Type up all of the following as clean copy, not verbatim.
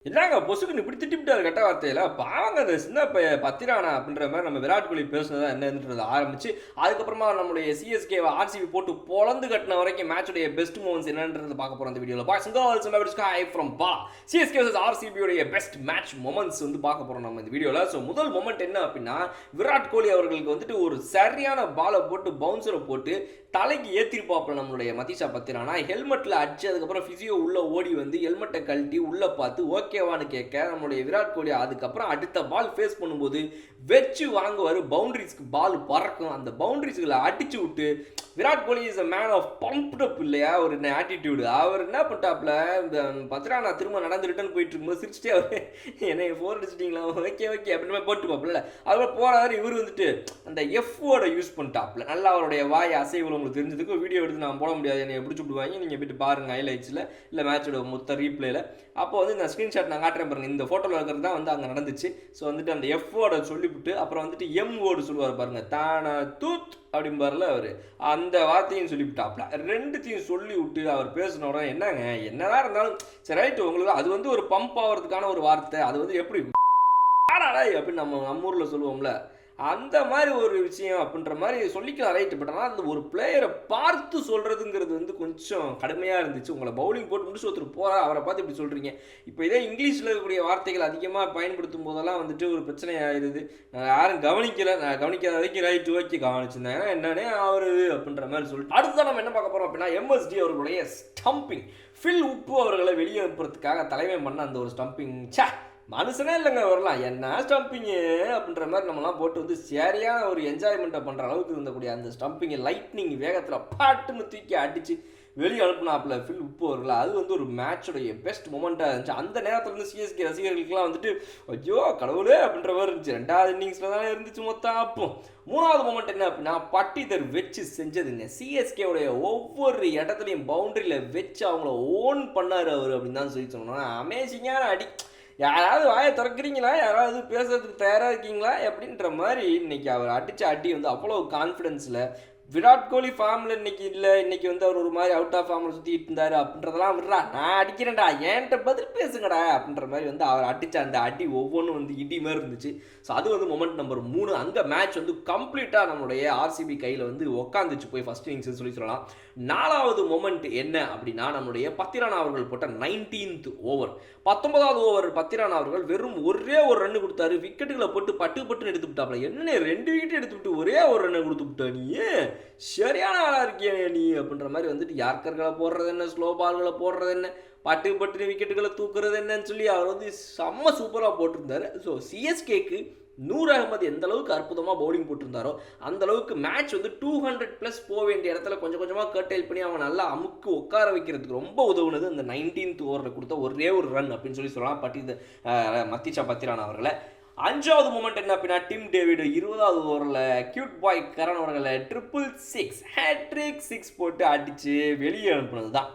என்னங்க பொசுக்குன்னு இப்படி திட்டிவிட்டாரு கெட்ட வார்த்தையில. பாவங்க அந்த சின்ன பத்திரானா அப்படின்ற மாரி நம்ம விராட் கோலி பேசுனது என்னன்றத ஆரம்பிச்சு, அதுக்கப்புறமா நம்முடைய சிஎஸ்கேவ ஆர்சிபி போட்டு பொளந்து கட்டின வரைக்கும் மேட்சுடைய பெஸ்ட் மூமெண்ட்ஸ் என்னன்றத பார்க்க போறோம் இந்த வீடியோல. Boys and girls everybody sky from பா. சிஎஸ்கே vs ஆர்சிபி உடைய பெஸ்ட் மேட்ச் மொமெண்ட்ஸ் வந்து பார்க்க போறோம் நம்ம இந்த வீடியோல. சோ முதல் மொமெண்ட் என்ன அப்படின்னா, விராட் கோலி அவர்களுக்கு வந்துட்டு ஒரு சரியான பால போட்டு பவுன்சரை போட்டு தலைக்கு ஏத்திருப்பாப்ல நம்மளுடைய மதிஷா பத்திரானா. ஹெல்மெட்ல அடிச்சு அதுக்கப்புறம் பிசியோ உள்ள ஓடி வந்து ஹெல்மெட்டை கழட்டி உள்ள பார்த்து ஓகேவான்னு கேட்க நம்மளுடைய விராட் கோலி அதுக்கப்புறம் அடுத்த பால் ஃபேஸ் பண்ணும்போது வச்சு வாங்குவார். பவுண்டரிஸ்க்கு பால் பறக்கும். அந்த பவுண்டரிஸ்களை அடிச்சு விட்டு Virat Kohli is a man of pumped up இல்லையா, ஒரு ஆட்டிடியூடு. அவர் என்ன பண்ணிட்டாப்ல, இந்த பத்திரானா திரும்ப நடந்து ரிட்டர்ன் போயிட்டு இருக்கும்போது சிரிச்சுட்டே அவர் என்னை ஃபோர் அடிச்சிட்டிங்களா, ஓகே ஓகே அப்படின்னு போட்டுப்பாப்ல. அதுபோல் போறாரு. இவர் வந்துட்டு அந்த எஃப்ஓட யூஸ் பண்ணிட்டாப்ல. நல்லா அவருடைய வாய் அசைவுல உங்களுக்கு தெரிஞ்சதுக்கு வீடியோ எடுத்து நான் போட முடியாது, என்னை பிடிச்சி விடுவாங்க, நீங்கள் போயிட்டு பாருங்கள் ஹைலைட்ஸில் இல்லை மேட்சோட மொத்த ரீப்ளேல. அப்போ வந்து இந்த ஸ்க்ரீன்ஷாட் நான் காட்டுறேன் பாருங்கள். இந்த ஃபோட்டோவில் இருக்கிறது தான் வந்து அங்கே நடந்துச்சு. ஸோ வந்துட்டு அந்த எஃப்ஓட சொல்லிவிட்டு அப்புறம் வந்துட்டு எம் ஓடு சொல்லுவார் பாருங்க, தான தூத் அப்படிம்பார்ல அவர், அந்த வார்த்தையும் சொல்லிவிட்டாப்ல. ரெண்டுத்தையும் சொல்லி விட்டு அவர் பேசின உடனே என்னங்க என்னதான் இருந்தாலும் சரி ரைட்டு, உங்களுக்கு அது வந்து ஒரு பம்ப் ஆகிறதுக்கான ஒரு வார்த்தை, அது வந்து எப்படி அப்படின்னு நம்ம ஊரில் சொல்லுவோம்ல, அந்த மாதிரி ஒரு விஷயம் அப்படின்ற மாதிரி சொல்லிக்கலாம் ரைட்டு. பட் ஆனால் அந்த ஒரு பிளேயரை பார்த்து சொல்கிறதுங்கிறது வந்து கொஞ்சம் கடுமையாக இருந்துச்சு. உங்களை பவுலிங் போட்டு முடிச்சு ஒருத்தர் போகிறா, அவரை பார்த்து இப்படி சொல்கிறீங்க. இப்போ இதே இங்கிலீஷில் இருக்கக்கூடிய வார்த்தைகள் அதிகமாக பயன்படுத்தும் போதெல்லாம் வந்துட்டு ஒரு பிரச்சனை ஆயிடுது. யாரும் கவனிக்கலை, நான் கவனிக்காத வரைக்கும் ரைட்டு ஓகே கவனிச்சிருந்தேன் என்னன்னே ஆகுறது அப்படின்ற மாதிரி சொல்லிட்டு அடுத்ததான் நம்ம என்ன பார்க்க போகிறோம் அப்படின்னா, எம்எஸ்டி அவர்களுடைய ஸ்டம்பிங். ஃபில் உப்பு அவர்களை வெளியே அனுப்புறதுக்காக தலைமை பண்ண அந்த ஒரு ஸ்டம்பிங், மனுஷனே இல்லைங்க வரலாம், என்ன ஸ்டம்பிங்கு அப்படின்ற மாதிரி நம்மலாம் போட்டு வந்து சரியான ஒரு என்ஜாய்மெண்ட்டை பண்ணுற அளவுக்கு இருந்தக்கூடிய அந்த ஸ்டம்பிங்கை லைட்னிங் வேகத்தில் பாட்டுன்னு தூக்கி அடித்து வெளியே அனுப்புனாப்புல ஃபில் உப்பு வரல. அது வந்து ஒரு மேட்சோடைய பெஸ்ட் மொமெண்ட்டாக இருந்துச்சு. அந்த நேரத்தில் வந்து சிஎஸ்கே ரசிகர்களுக்கெல்லாம் வந்துட்டு ஐயோ கடவுளே அப்படின்ற மாதிரி இருந்துச்சு. ரெண்டாவது இன்னிங்ஸில் தானே இருந்துச்சு மொத்தம். அப்போ மூணாவது மொமெண்ட் என்ன அப்படின்னா, பட்டிதர் வச்சு செஞ்சதுங்க. சிஎஸ்கேவுடைய ஒவ்வொரு இடத்துலையும் பவுண்டரியில் வச்சு அவங்கள ஓன் பண்ணார் அவர் அப்படின்னு தான் சொல்லி சொன்னோம்னா, அமேசிங்கான அடி. யாராவது வாயை திறக்கிறீங்களா, யாராவது பேசுறதுக்கு தயாராக இருக்கீங்களா அப்படின்ற மாதிரி இன்னைக்கு அவர் அடித்த அடி வந்து அவ்வளோ கான்ஃபிடென்ஸில். விராட் கோலி ஃபார்மில் இன்னைக்கு இல்லை, இன்னைக்கு வந்து அவர் ஒரு மாதிரி அவுட் ஆஃப் ஃபார்மில் சுற்றிட்டு இருந்தார் அப்படின்றதெல்லாம் விட்றா, நான் அடிக்கிறேன்டா ஏன்ட்ட பதில் பேசுங்கடா அப்படின்ற மாதிரி வந்து அவர் அடித்த அந்த அடி ஒவ்வொன்றும் வந்து இடி மாதிரி இருந்துச்சு. ஸோ அது வந்து மொமெண்ட் நம்பர் 3. அங்கே மேட்ச் வந்து கம்ப்ளீட்டாக நம்மளுடைய ஆர்சிபி கையில் வந்து உக்காந்துச்சு போய் ஃபர்ஸ்ட் இன்னிங்ஸ் சொல்லி சொல்லலாம். நாலாவது மொமெண்ட் என்ன அப்படின்னா, நம்மளுடைய பத்திரானா அவர்கள் போட்ட 19th ஓவர். 19வது ஓவர் பத்திரானா அவர்கள் வெறும் ஒரே ஒரு ரன் கொடுத்தாரு. விக்கெட்டுகளை போட்டு பட்டுன்னு எடுத்து விட்டாப்ல. என்ன 2 விக்கெட் எடுத்து விட்டு ஒரே ஒரு ரன் கொடுத்து விட்டா நீ, சரியான ஆளாக இருக்கிய நீ அப்படின்ற மாதிரி வந்துட்டு யார்கர்களை போடுறது என்ன, ஸ்லோ பால்களை போடுறது என்ன, பட்டு விக்கெட்டுகளை தூக்குறது என்னன்னு சொல்லி அவர் வந்து செம்ம சூப்பராக போட்டிருந்தாரு. ஸோ சிஎஸ்கேக்கு நூர் அகமது எந்த அளவுக்கு அற்புதமாக பவுலிங் போட்டிருந்தாரோ அந்த அளவுக்கு மேட்ச் வந்து 200+ போக வேண்டிய இடத்துல கொஞ்சம் கொஞ்சமாக கர்டைல் பண்ணி அவங்க நல்லா அமுக்கு உட்கார வைக்கிறதுக்கு ரொம்ப உதவுனது அந்த 19th ஓவரில் கொடுத்த ஒரே ஒரு ரன் அப்படின்னு சொல்லி சொல்லலாம் மதிஷா பத்திரானா அவர்களை. 5வது மொமெண்ட் என்ன அப்படின்னா, டிம் டேவிட் 20வது ஓவரில் கியூட் பாய் கரண் அவர்களை 666 ஹேட்ரிக் 6 போட்டு அடித்து வெளியே அனுப்புனது தான்.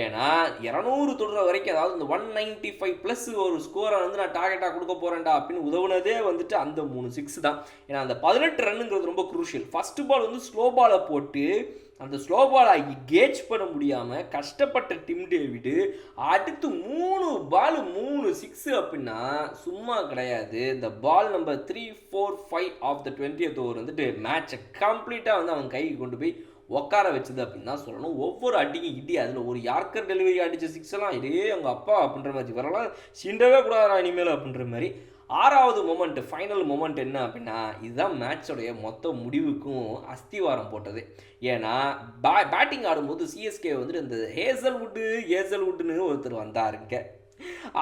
ஏன்னா 200 தொடுற வரைக்கும், அதாவது இந்த 195+ ஒரு ஸ்கோரை வந்து நான் டார்கெட்டாக கொடுக்க போகிறேன்டா அப்படின்னு உதவுனதே வந்துட்டு அந்த 3 6 தான். ஏன்னா அந்த 18 ரன்னுங்கிறது ரொம்ப குரூஷியல். ஃபர்ஸ்ட் பால் வந்து ஸ்லோ பாலை போட்டு அந்த ஸ்லோ பாலை கேட்ச் பண்ண முடியாமல் கஷ்டப்பட்ட டிம் டேவிடு அடுத்து 3 பால் 3 6 அப்படின்னா சும்மா கிடையாது. இந்த ball number 3 4 5 of the 20th over வந்துட்டு மேட்சை கம்ப்ளீட்டாக வந்து அவன் கைக்கு கொண்டு போய் உட்கார வச்சது அப்படின்னு தான் சொல்லணும். ஒவ்வொரு அடிக்கும் இடி, அதில் ஒரு யார்கர் டெலிவரி அடித்த 6 எல்லாம் இதே அவங்க அப்பா அப்படின்ற மாதிரி வரலாம், சீண்டவே கூடாதா இனிமேல் அப்படின்ற மாதிரி. 6வது மொமெண்ட், ஃபைனல் மொமெண்ட் என்ன அப்படின்னா, இதுதான் மேட்சோடைய மொத்த முடிவுக்கும் அஸ்திவாரம் போட்டது. ஏன்னா பேட்டிங் ஆடும்போது சிஎஸ்கே வந்துட்டு இந்த ஹேசல்வுட்னு ஒருத்தர் வந்தாருங்க,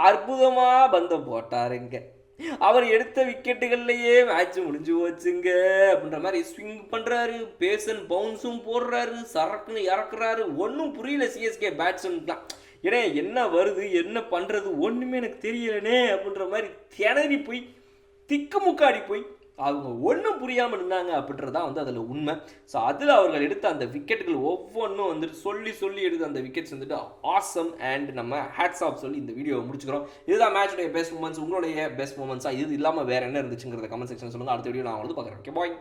அற்புதமாக பந்தம் போட்டாருங்க. அவர் எடுத்த விக்கெட்டுகள்லையே மேட்ச் முடிஞ்சு போச்சுங்க அப்படின்ற மாதிரி ஸ்விங் பண்ணுறாரு, பேசன் பவுன்ஸும் போடுறாரு, சரக்குன்னு இறக்குறாரு. ஒன்றும் புரியல சிஎஸ்கே பேட்ஸ்மேன்லாம். ஏன்னா என்ன வருது என்ன பண்ணுறது ஒன்றுமே எனக்கு தெரியலனே அப்படின்ற மாதிரி திணறி போய் திக்குமுக்காடி போய் அவங்க ஒன்றும் புரியாமல் இருந்தாங்க அப்படின்றதான் வந்து அதில் உண்மை. ஸோ அதில் அவர்கள் எடுத்த அந்த விக்கெட்டுகள் ஒவ்வொன்றும் வந்துட்டு சொல்லி எடுத்த அந்த விக்கெட்ஸ் வந்துட்டு ஆசம். அண்ட் நம்ம ஹேட்ஸ் ஆஃப் சொல்லி இந்த வீடியோவை முடிச்சுக்கிறோம். இதுதான் மேட்சுடைய பெஸ்ட் மூமெண்ட்ஸ். உங்களுடைய பெஸ்ட் மூமெண்ட்ஸாக இது இல்லாமல் வேறு என்ன இருந்துச்சுங்கிறத கமெண்ட் செக்ஷன் சொல்லுங்கள். அடுத்த வீடியோ நான் வந்து பார்க்குறேன். Okay bye.